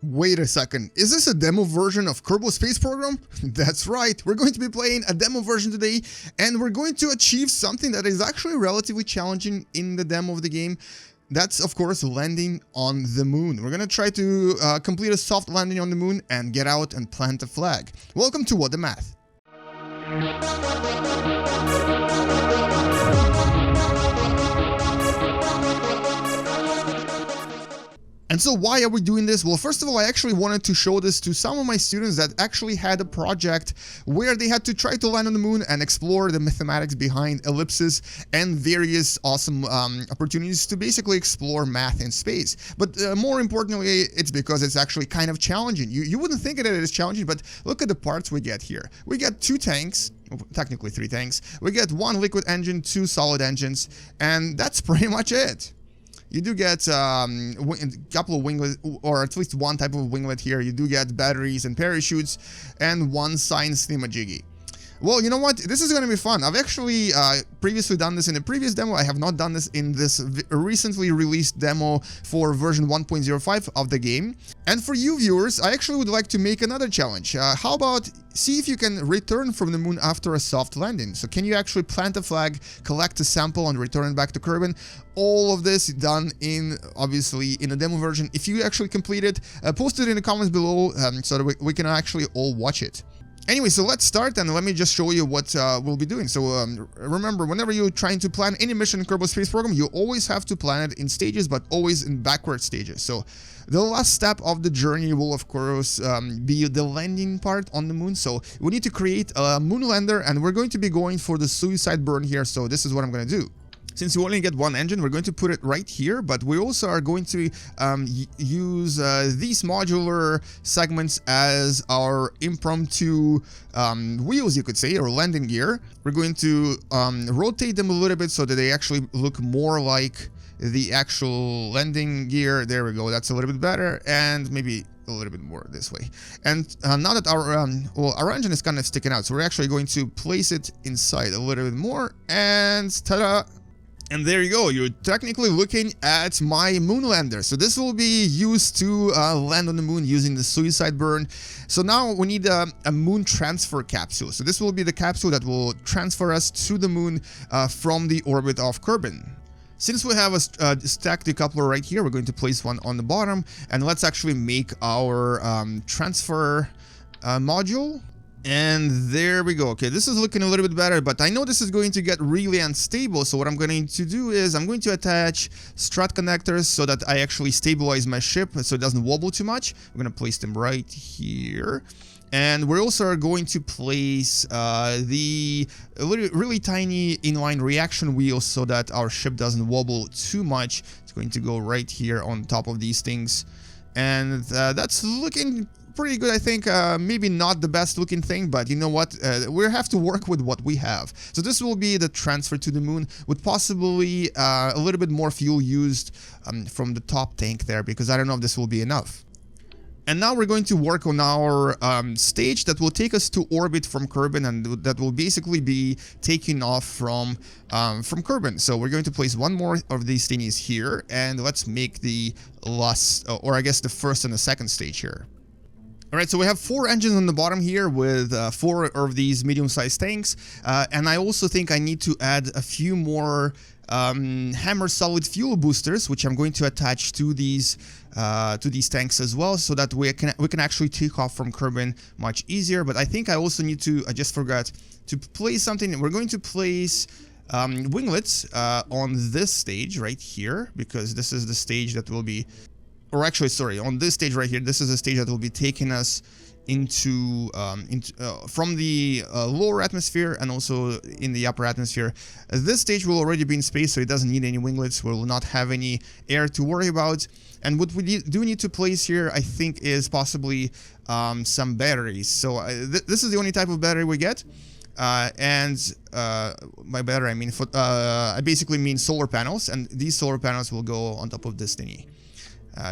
Wait a second, is this a demo version of Kerbal Space Program? That's right, we're going to be playing a demo version today, and we're going to achieve something that is actually relatively challenging in the demo of the game. That's, of course, landing on the moon. We're gonna try to complete a soft landing on the moon and get out and plant a flag. Welcome to What the Math. And so why are we doing this? Well, first of all, I actually wanted to show this to some of my students that actually had a project where they had to try to land on the moon and explore the mathematics behind ellipses and various awesome opportunities to basically explore math in space. But more importantly, it's because it's actually kind of challenging. You wouldn't think it is challenging, but look at the parts we get here. We get 2 tanks. Technically 3 tanks. We get 1 liquid engine, 2 solid engines, and that's pretty much it. You do get a couple of winglets, or at least 1 type of winglet here. You do get batteries and parachutes, and 1 science thingamajiggy. Well, you know what? This is going to be fun. I've actually previously done this in a previous demo. I have not done this in this recently released demo for version 1.05 of the game. And for you viewers, I actually would like to make another challenge. How about see if you can return from the moon after a soft landing? So can you actually plant a flag, collect a sample, and return it back to Kerbin? All of this done in, obviously, in a demo version. If you actually complete it, post it in the comments below so that we can actually all watch it. Anyway, so let's start, and let me just show you what we'll be doing. So remember, whenever you're trying to plan any mission in Kerbal Space Program, you always have to plan it in stages, but always in backward stages. So the last step of the journey will, of course, be the landing part on the moon. So we need to create a moon lander, and we're going to be going for the suicide burn here. So this is what I'm going to do. Since you only get 1 engine, we're going to put it right here, but we also are going to use these modular segments as our impromptu wheels, you could say, or landing gear. We're going to rotate them a little bit so that they actually look more like the actual landing gear. There we go, that's a little bit better, and maybe a little bit more this way. And now that our engine is kind of sticking out, so we're actually going to place it inside a little bit more, and ta-da! And there you go, you're technically looking at my moon lander. So this will be used to land on the moon using the suicide burn. So now we need a moon transfer capsule. So this will be the capsule that will transfer us to the moon from the orbit of Kerbin. Since we have a stack decoupler right here, we're going to place 1 on the bottom. And let's actually make our transfer module. And there we go. Okay, this is looking a little bit better, but I know this is going to get really unstable. So what I'm going to do is I'm going to attach strut connectors so that I actually stabilize my ship so it doesn't wobble too much. I'm going to place them right here. And we're also going to place the really tiny inline reaction wheels so that our ship doesn't wobble too much. It's going to go right here on top of these things. And that's looking pretty good, I think. Maybe not the best looking thing, but you know what? We have to work with what we have. So this will be the transfer to the moon with possibly a little bit more fuel used from the top tank there, because I don't know if this will be enough. And now we're going to work on our stage that will take us to orbit from Kerbin, and that will basically be taking off from Kerbin. So we're going to place 1 more of these thingies here, and let's make the last, or I guess the first and the second stage here. Alright, so we have 4 engines on the bottom here with 4 of these medium-sized tanks, and I also think I need to add a few more hammer solid fuel boosters, which I'm going to attach to these tanks as well, so that we can actually take off from Kerbin much easier. But I think I also need to, I just forgot to place something. We're going to place winglets on this stage right here, because this is the stage that will be, or actually, sorry, on this stage right here, this is a stage that will be taking us into from the lower atmosphere and also in the upper atmosphere. This stage will already be in space, so it doesn't need any winglets. We will not have any air to worry about. And what we do need to place here, I think, is possibly some batteries. So this is the only type of battery we get. By battery, I mean I basically mean solar panels, and these solar panels will go on top of this thingy.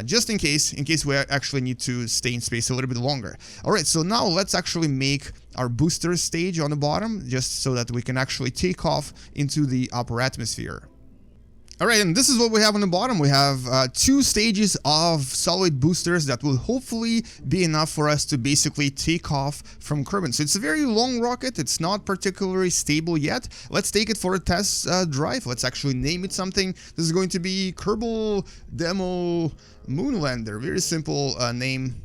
Just in case we actually need to stay in space a little bit longer. Alright, so now let's actually make our booster stage on the bottom, just so that we can actually take off into the upper atmosphere. All right, and this is what we have on the bottom. We have 2 stages of solid boosters that will hopefully be enough for us to basically take off from Kerbal. So it's a very long rocket. It's not particularly stable yet. Let's take it for a test drive. Let's actually name it something. This is going to be Kerbal Demo Moonlander. Very simple name.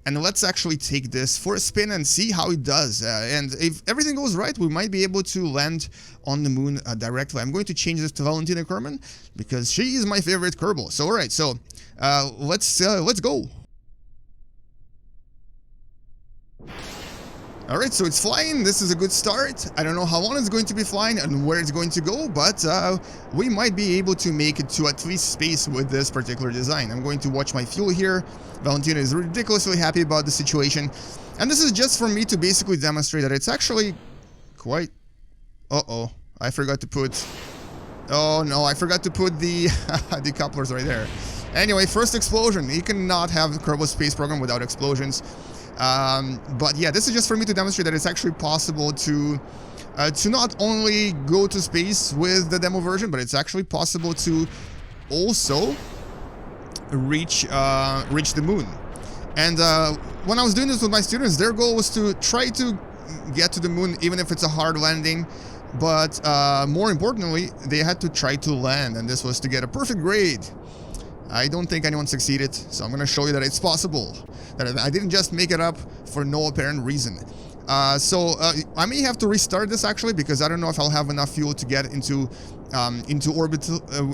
And let's actually take this for a spin and see how it does. And if everything goes right, we might be able to land on the moon directly. I'm going to change this to Valentina Kerman because she is my favorite Kerbal. So, all right, so let's go. All right, so it's flying. This is a good start. I don't know how long it's going to be flying and where it's going to go, but we might be able to make it to at least space with this particular design. I'm going to watch my fuel here. Valentina is ridiculously happy about the situation. And this is just for me to basically demonstrate that it's actually quite... Uh-oh, I forgot to put... Oh no, I forgot to put the decouplers right there. Anyway, first explosion. You cannot have the Kerbal Space Program without explosions. But yeah, this is just for me to demonstrate that it's actually possible to not only go to space with the demo version, but it's actually possible to also reach the moon. And when I was doing this with my students, their goal was to try to get to the moon, even if it's a hard landing. But more importantly, they had to try to land, and this was to get a perfect grade. I don't think anyone succeeded, so I'm going to show you that it's possible. That I didn't just make it up for no apparent reason. I may have to restart this actually, because I don't know if I'll have enough fuel to get into orbit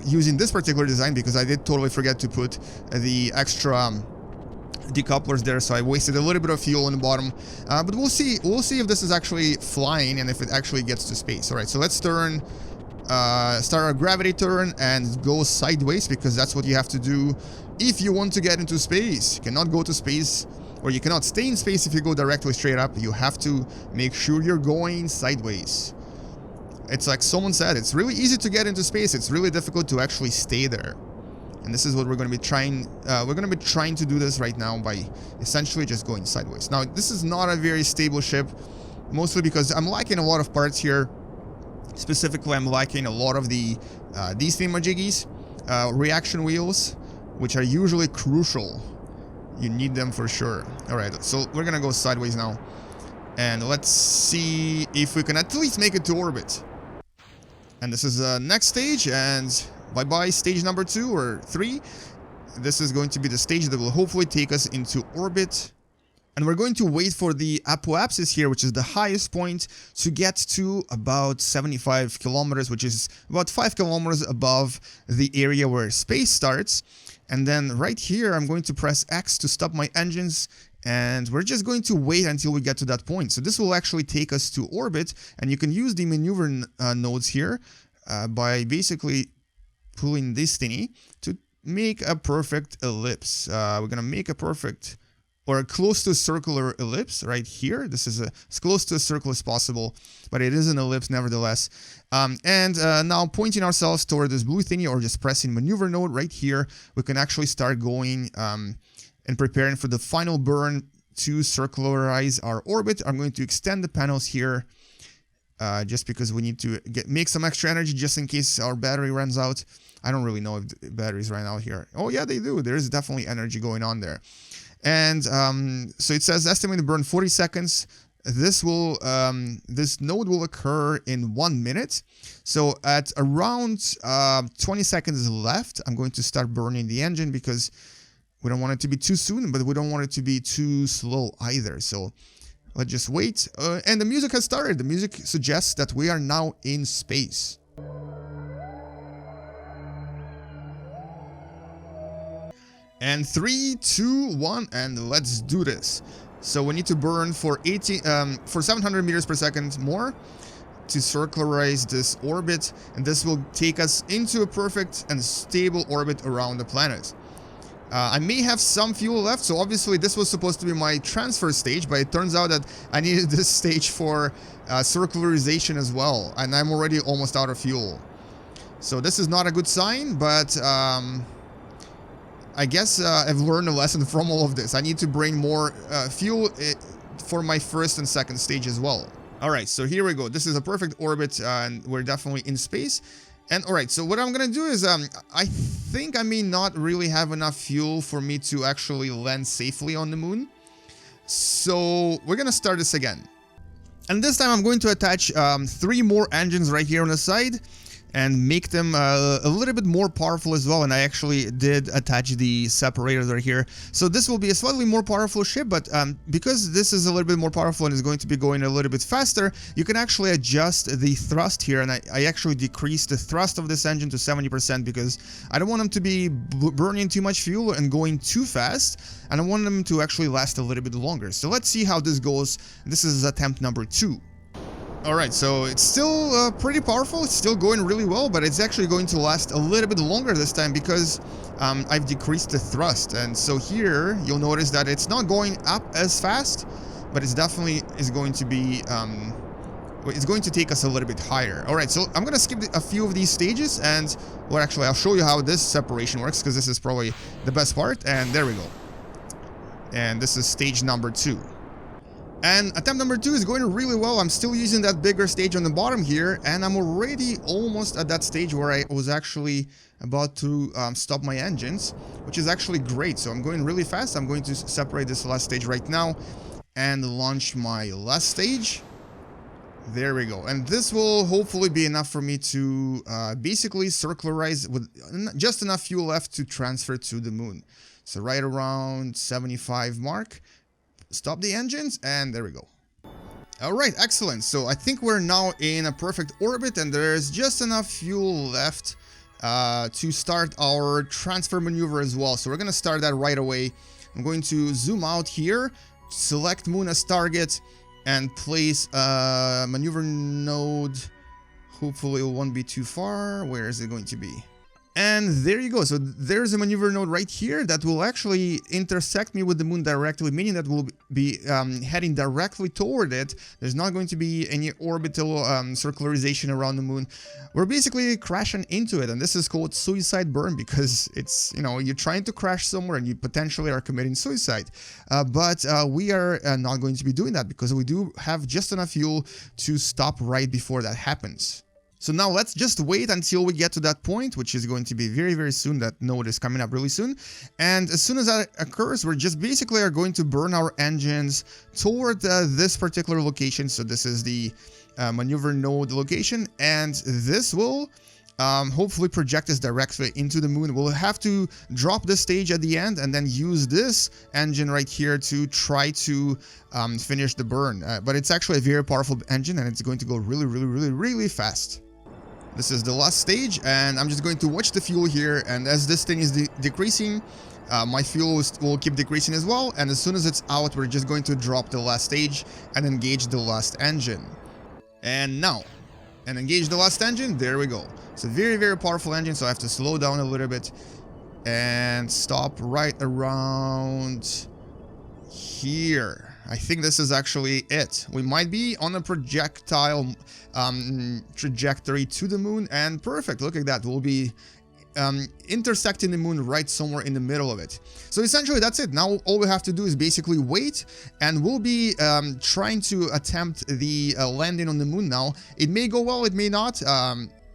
using this particular design, because I did totally forget to put the extra decouplers there, so I wasted a little bit of fuel on the bottom. But we'll see if this is actually flying and if it actually gets to space. All right, so let's start our gravity turn and go sideways, because that's what you have to do if you want to get into space. You cannot go to space, or you cannot stay in space if you go directly straight up. You have to make sure you're going sideways. It's like someone said, it's really easy to get into space. It's really difficult to actually stay there. And this is what we're going to be trying. We're going to be trying to do this right now by essentially just going sideways. Now, this is not a very stable ship, mostly because I'm lacking a lot of parts here. Specifically, I'm lacking a lot of the these thingamajiggies, reaction wheels, which are usually crucial. You need them for sure. All right, so we're gonna go sideways now, and let's see if we can at least make it to orbit. And this is the next stage, and bye-bye stage number 2 or 3. This is going to be the stage that will hopefully take us into orbit. And we're going to wait for the apoapsis here, which is the highest point, to get to about 75 kilometers, which is about 5 kilometers above the area where space starts. And then right here, I'm going to press X to stop my engines, and we're just going to wait until we get to that point. So this will actually take us to orbit, and you can use the maneuver nodes here by basically pulling this thingy to make a perfect ellipse. We're going to make a perfect... or close to a circular ellipse right here. This is as close to a circle as possible, but it is an ellipse nevertheless. Now pointing ourselves toward this blue thingy, or just pressing maneuver node right here, we can actually start going and preparing for the final burn to circularize our orbit. I'm going to extend the panels here just because we need to make some extra energy just in case our battery runs out. I don't really know if the batteries ran out here. Oh yeah, they do. There's definitely energy going on there. And so it says estimated burn 40 seconds. This node will occur in 1 minute. So at around 20 seconds left, I'm going to start burning the engine, because we don't want it to be too soon, but we don't want it to be too slow either. So let's just wait. And the music has started. The music suggests that we are now in space. And 3, 2, 1, and let's do this. So we need to burn for 700 meters per second more to circularize this orbit, and this will take us into a perfect and stable orbit around the planet. I may have some fuel left, so obviously this was supposed to be my transfer stage, but it turns out that I needed this stage for circularization as well, and I'm already almost out of fuel. So this is not a good sign, but I guess I've learned a lesson from all of this. I need to bring more fuel for my first and second stage as well. All right, so here we go. This is a perfect orbit, and we're definitely in space. And alright, so what I'm gonna do is, I think I may not really have enough fuel for me to actually land safely on the moon. So we're gonna start this again. And this time I'm going to attach 3 more engines right here on the side and make them a little bit more powerful as well. And I actually did attach the separators right here. So this will be a slightly more powerful ship, but because this is a little bit more powerful and is going to be going a little bit faster, you can actually adjust the thrust here. And I actually decreased the thrust of this engine to 70% because I don't want them to be burning too much fuel and going too fast. And I want them to actually last a little bit longer. So let's see how this goes. This is attempt number 2. Alright, so it's still pretty powerful, it's still going really well, but it's actually going to last a little bit longer this time because I've decreased the thrust. And so here, you'll notice that it's not going up as fast, but it's definitely is going to be, it's going to take us a little bit higher. Alright, so I'm going to skip a few of these stages, and, well, actually, I'll show you how this separation works, because this is probably the best part, and there we go. And this is stage number 2. And attempt number 2 is going really well. I'm still using that bigger stage on the bottom here, and I'm already almost at that stage where I was actually about to stop my engines, which is actually great. So I'm going really fast. I'm going to separate this last stage right now and launch my last stage. There we go. And this will hopefully be enough for me to basically circularize with just enough fuel left to transfer to the moon. So right around 75 mark. Stop the engines, and there we go. Alright, excellent. So I think we're now in a perfect orbit, and there's just enough fuel left to start our transfer maneuver as well. So we're going to start that right away. I'm going to zoom out here, select moon as target, and place a maneuver node. Hopefully it won't be too far. Where is it going to be? And there you go. So there's a maneuver node right here that will actually intersect me with the moon directly, meaning that we'll be heading directly toward it. There's not going to be any orbital circularization around the moon. We're basically crashing into it, and this is called suicide burn because it's, you know, you're trying to crash somewhere and you potentially are committing suicide. But we are not going to be doing that because we do have just enough fuel to stop right before that happens. So now let's just wait until we get to that point, which is going to be very, very soon. That node is coming up really soon. And as soon as that occurs, we're just basically are going to burn our engines toward this particular location. So this is the maneuver node location, and this will hopefully project us directly into the moon. We'll have to drop this stage at the end and then use this engine right here to try to finish the burn. But it's actually a very powerful engine, and it's going to go really, really, really, really fast. This is the last stage, and I'm just going to watch the fuel here, and as this thing is decreasing, my fuel will keep decreasing as well, and as soon as it's out, we're just going to drop the last stage and engage the last engine. And now, and engage the last engine, there we go. It's a very, very powerful engine, so I have to slow down a little bit and stop right around here. I think this is actually it. We might be on a projectile trajectory to the moon, and perfect, look at that. We'll be intersecting the moon right somewhere in the middle of it. So essentially that's it. Now all we have to do is basically wait, and we'll be trying to attempt the landing on the moon now. It may go well, it may not,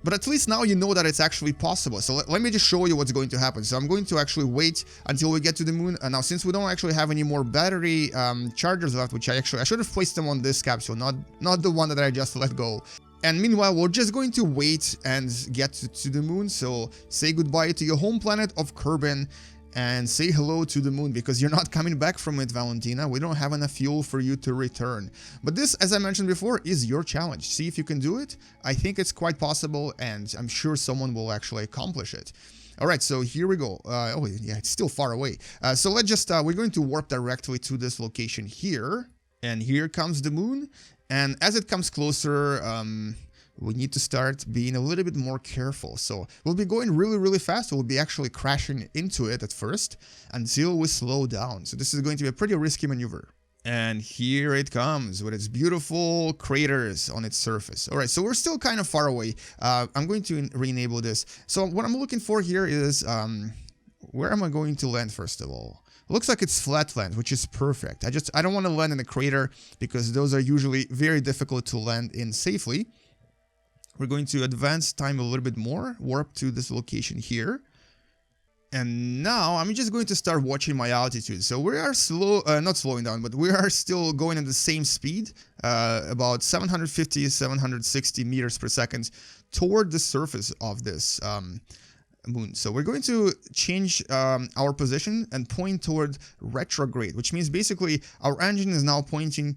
but at least now you know that it's actually possible. So let me just show you what's going to happen. So I'm going to actually wait until we get to the moon. And now, since we don't actually have any more battery chargers left, which I should have placed them on this capsule, not the one that I just let go. And meanwhile, we're just going to wait and get to the moon. So say goodbye to your home planet of Kerbin and say hello to the moon, because you're not coming back from it, Valentina. We don't have enough fuel for you to return. But this, as I mentioned before, is your challenge. See if you can do it. I think it's quite possible, and I'm sure someone will actually accomplish it. All right, so here we go. Oh, yeah, it's still far away. So let's just, we're going to warp directly to this location here. And here comes the moon. And as it comes closer, we need to start being a little bit more careful. So we'll be going really, really fast. We'll be actually crashing into it at first until we slow down. So this is going to be a pretty risky maneuver. And here it comes with its beautiful craters on its surface. All right, so we're still kind of far away. I'm going to re-enable this. So what I'm looking for here is, where am I going to land first of all? Looks like it's flatland, which is perfect. I don't want to land in a crater because those are usually very difficult to land in safely. We're going to advance time a little bit more, warp to this location here. And now I'm just going to start watching my altitude. So we are not slowing down, but we are still going at the same speed, about 750, 760 meters per second toward the surface of this moon. So we're going to change our position and point toward retrograde, which means basically our engine is now pointing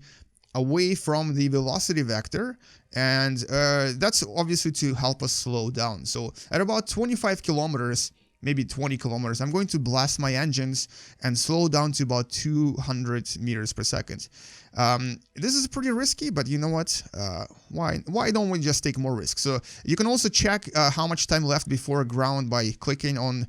away from the velocity vector, and that's obviously to help us slow down. So at about 25 kilometers, maybe 20 kilometers, I'm going to blast my engines and slow down to about 200 meters per second. This is pretty risky, but you know what? Why don't we just take more risks? So you can also check how much time left before ground by clicking on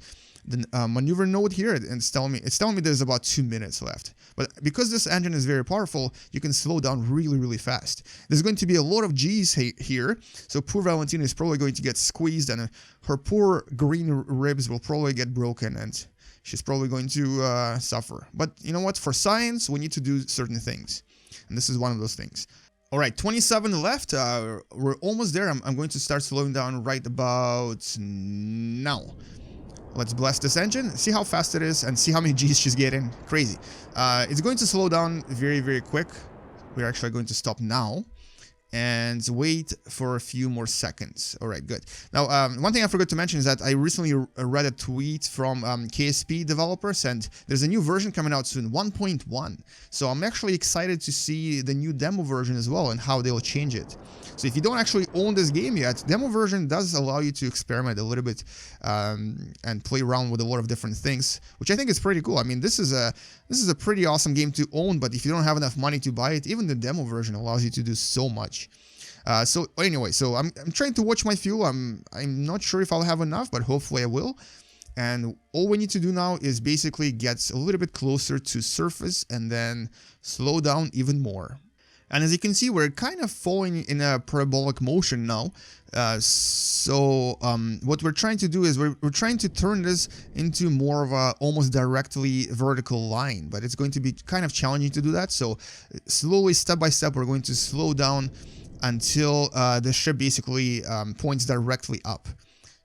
the maneuver node here, and it's telling me there's about 2 minutes left. But because this engine is very powerful, you can slow down really, really fast. There's going to be a lot of G's here, so poor Valentina is probably going to get squeezed, and her poor green ribs will probably get broken, and she's probably going to suffer. But you know what? For science, we need to do certain things, and this is one of those things. All right, 27 left. We're almost there. I'm going to start slowing down right about now. Let's blast this engine, see how fast it is, and see how many G's she's getting. Crazy. It's going to slow down very, very quick. We're actually going to stop now and wait for a few more seconds. All right, good. Now, one thing I forgot to mention is that I recently read a tweet from KSP developers, and there's a new version coming out soon, 1.1. So I'm actually excited to see the new demo version as well and how they'll change it. So if you don't actually own this game yet, demo version does allow you to experiment a little bit and play around with a lot of different things, which I think is pretty cool. I mean, this is a pretty awesome game to own, but if you don't have enough money to buy it, even the demo version allows you to do so much. So anyway, so I'm trying to watch my fuel. I'm not sure if I'll have enough, but hopefully I will. And all we need to do now is basically get a little bit closer to surface and then slow down even more. And as you can see, we're kind of falling in a parabolic motion now. What we're trying to do is we're trying to turn this into more of a almost directly vertical line, but it's going to be kind of challenging to do that. So slowly, step by step, we're going to slow down until the ship basically points directly up.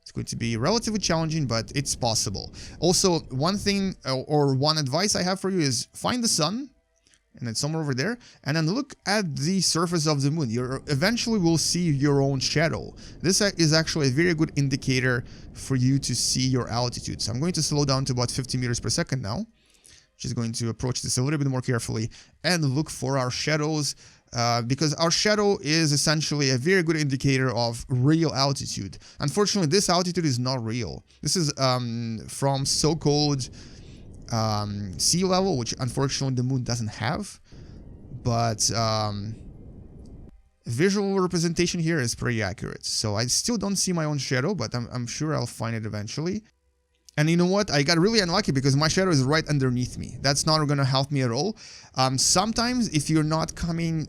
It's going to be relatively challenging, but it's possible. Also, one thing or one advice I have for you is find the sun, and then somewhere over there, and then look at the surface of the moon. You eventually will see your own shadow. This is actually a very good indicator for you to see your altitude. So I'm going to slow down to about 50 meters per second now. Just going to approach this a little bit more carefully and look for our shadows, because our shadow is essentially a very good indicator of real altitude. Unfortunately, this altitude is not real. This is from so-called sea level, which unfortunately the moon doesn't have, but visual representation here is pretty accurate. So I still don't see my own shadow, but I'm sure I'll find it eventually. And you know what? I got really unlucky because my shadow is right underneath me. That's not going to help me at all. Sometimes if you're not coming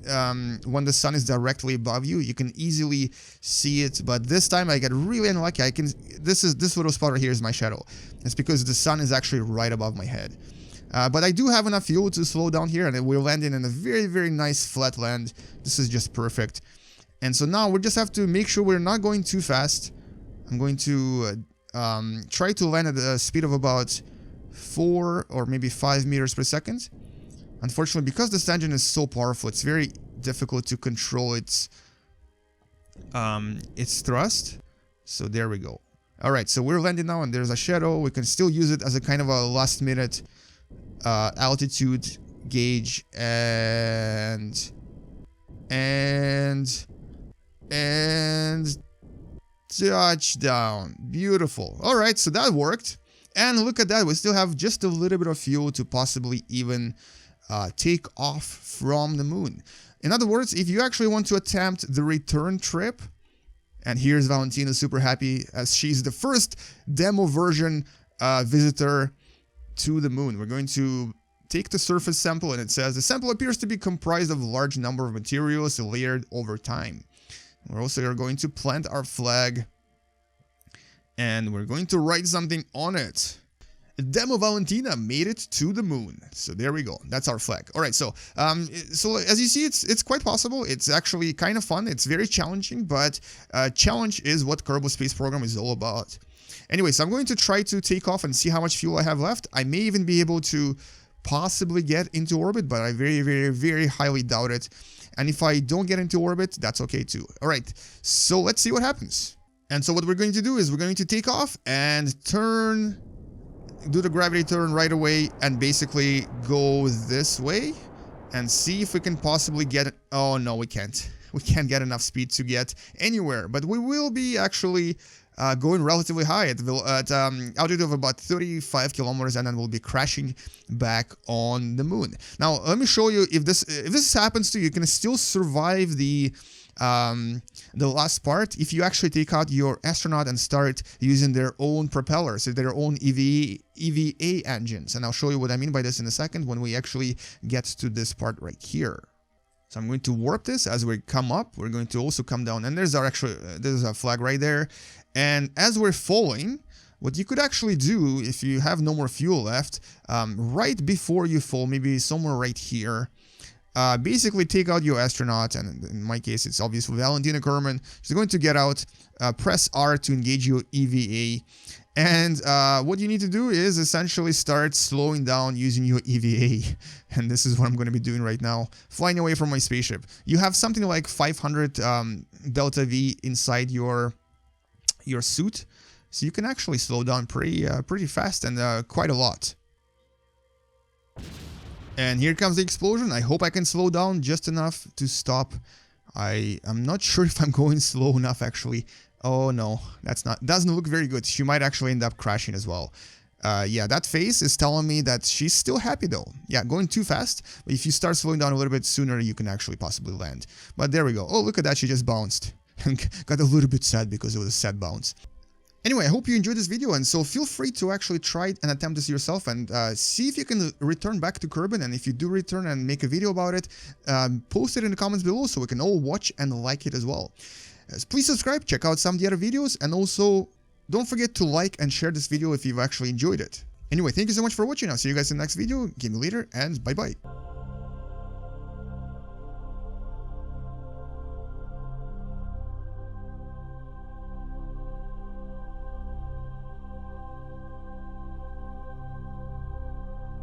when the sun is directly above you, you can easily see it. But this time I got really unlucky. This little spot right here is my shadow. It's because the sun is actually right above my head. But I do have enough fuel to slow down here, and we're landing in a very, very nice flat land. This is just perfect. And so now we just have to make sure we're not going too fast. I'm going to try to land at a speed of about 4 or maybe 5 meters per second. Unfortunately, because this engine is so powerful, it's very difficult to control its thrust. So there we go. All right, so we're landing now, and there's a shadow. We can still use it as a kind of a last-minute altitude gauge, and touchdown. Beautiful. All right, so that worked. And look at that, we still have just a little bit of fuel to possibly even take off from the moon. In other words, if you actually want to attempt the return trip, and here's Valentina super happy as she's the first demo version visitor to the moon. We're going to take the surface sample, and it says the sample appears to be comprised of a large number of materials layered over time. We're also going to plant our flag, and we're going to write something on it. Demo Valentina made it to the moon. So there we go. That's our flag. All right. So as you see, it's quite possible. It's actually kind of fun. It's very challenging, but challenge is what Kerbal Space Program is all about. Anyway, so I'm going to try to take off and see how much fuel I have left. I may even be able to possibly get into orbit, but I very, very, very highly doubt it. And if I don't get into orbit, that's okay too. All right. So let's see what happens. And so what we're going to do is we're going to take off and do the gravity turn right away and basically go this way and see if we can possibly get it. Oh no, we can't. We can't get enough speed to get anywhere, but we will be actually going relatively high at altitude of about 35 kilometers, and then we'll be crashing back on the moon. Now, let me show you if this happens to you, you can still survive the last part if you actually take out your astronaut and start using their own propellers, their own EVA engines. And I'll show you what I mean by this in a second when we actually get to this part right here. So I'm going to warp this as we come up. We're going to also come down, and there's a flag right there. And as we're falling, what you could actually do if you have no more fuel left, right before you fall, maybe somewhere right here, basically take out your astronaut, and in my case it's obviously Valentina Kerman. She's going to get out, press R to engage your EVA, and what you need to do is essentially start slowing down using your EVA, and this is what I'm going to be doing right now, flying away from my spaceship. You have something like 500 delta V inside your suit, so you can actually slow down pretty fast and quite a lot. And here comes the explosion. I hope I can slow down just enough to stop. I'm not sure if I'm going slow enough actually. Oh no, doesn't look very good. She might actually end up crashing as well. Yeah, that face is telling me that she's still happy though. Yeah, going too fast. But if you start slowing down a little bit sooner, you can actually possibly land. But there we go. Oh, look at that. She just bounced and got a little bit sad because it was a sad bounce. Anyway, I hope you enjoyed this video, and so feel free to actually try and attempt this yourself and see if you can return back to Kerbin, and if you do return and make a video about it, post it in the comments below so we can all watch and like it as well. Please subscribe, check out some of the other videos, and also don't forget to like and share this video if you've actually enjoyed it. Anyway, thank you so much for watching. I'll see you guys in the next video. Game you later, and bye-bye.